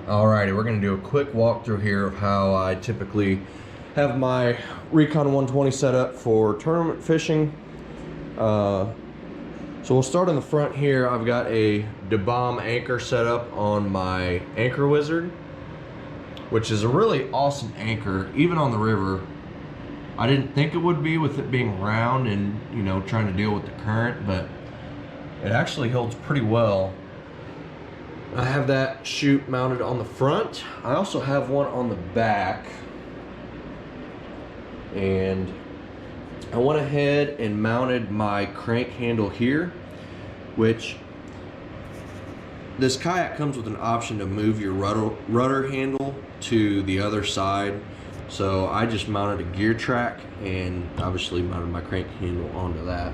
Alrighty, we're going to do a quick walkthrough here of how I typically have my Recon 120 set up for tournament fishing. So we'll start in the front here. I've got a DeBomb anchor set up on my Anchor Wizard, which is a really awesome anchor, even on the river. I didn't think it would be with it being round and, you know, trying to deal with the current, but it actually holds pretty well. I have that chute mounted on the front. I also have one on the back. And I went ahead and mounted my crank handle here, which this kayak comes with an option to move your rudder handle to the other side. So I just mounted a gear track and obviously mounted my crank handle onto that.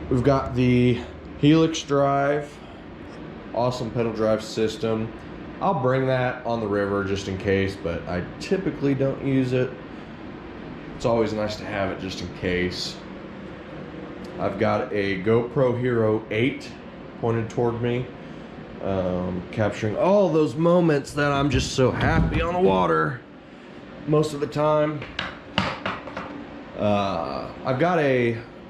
We've got the Helix drive. Awesome pedal drive system. I'll bring that on the river just in case, but I typically don't use it. It's always nice to have it just in case. I've got a GoPro Hero 8 pointed toward me, capturing all those moments that I'm just so happy on the water most of the time. I've got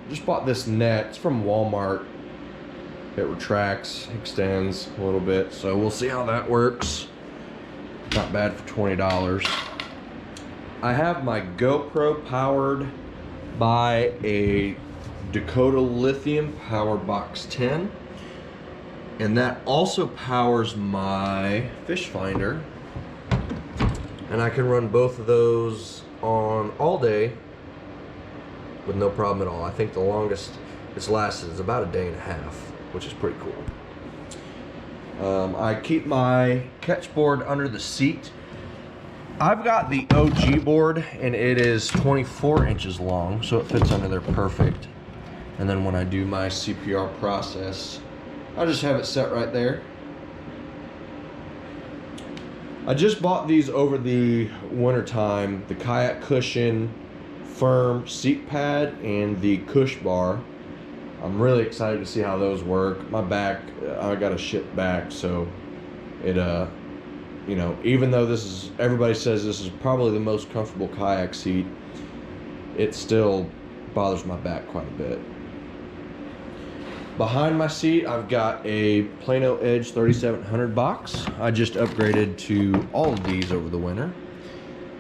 just bought this net. It's from Walmart. It retracts, extends a little bit, so we'll see how that works. Not bad for $20. I have my GoPro powered by a Dakota Lithium Power Box 10, and that also powers my fish finder, and I can run both of those on all day with no problem at all. I think the longest it's lasted is about a day and a half, which is pretty cool. I keep my catch board under the seat. I've got the OG board and it is 24 inches long, so it fits under there perfect. And then when I do my CPR process, I just have it set right there. I just bought these over the winter time, the kayak cushion, firm seat pad, and the cush bar. I'm really excited to see how those work. My back, I got a shit back, so it, you know, even though everybody says this is probably the most comfortable kayak seat, it still bothers my back quite a bit. Behind my seat, I've got a Plano Edge 3700 box. I just upgraded to all of these over the winter.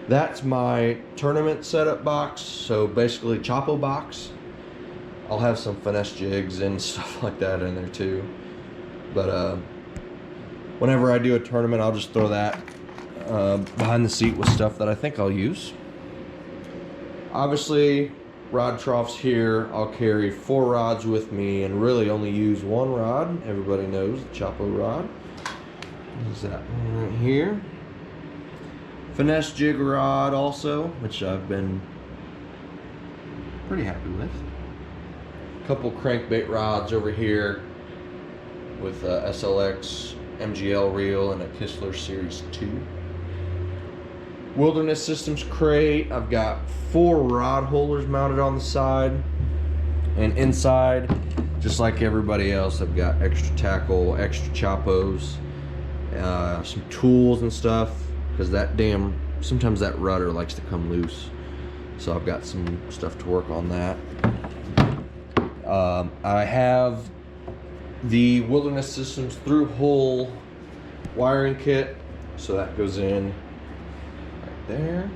That's my tournament setup box, so basically Chapo box. I'll have some finesse jigs and stuff like that in there too. But whenever I do a tournament, I'll just throw that behind the seat with stuff that I think I'll use. Obviously, rod troughs here. I'll carry 4 rods with me and really only use 1 rod. Everybody knows the Chapo rod. There's that one right here. Finesse jig rod also, which I've been pretty happy with. Couple crankbait rods over here with a SLX MGL reel and a Kistler Series 2. Wilderness Systems crate. I've got 4 rod holders mounted on the side, and inside, just like everybody else, I've got extra tackle, extra Chapos, some tools and stuff, because sometimes that rudder likes to come loose, so I've got some stuff to work on that. I have the Wilderness Systems through-hole wiring kit, so that goes in right there.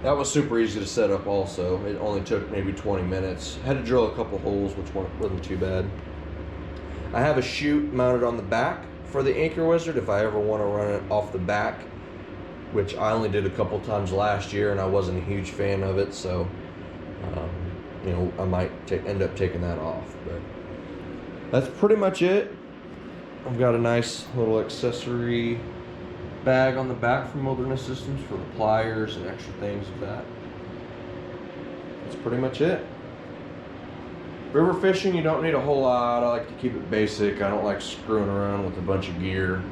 That was super easy to set up also. It only took maybe 20 minutes. Had to drill a couple holes, which wasn't too bad. I have a chute mounted on the back for the Anchor Wizard if I ever want to run it off the back, which I only did a couple times last year and I wasn't a huge fan of it, so you know, I might end up taking that off. But that's pretty much it. I've got a nice little accessory bag on the back from Wilderness Systems for the pliers and extra things of that. That's pretty much it. River fishing, you don't need a whole lot. I like to keep it basic. I don't like screwing around with a bunch of gear.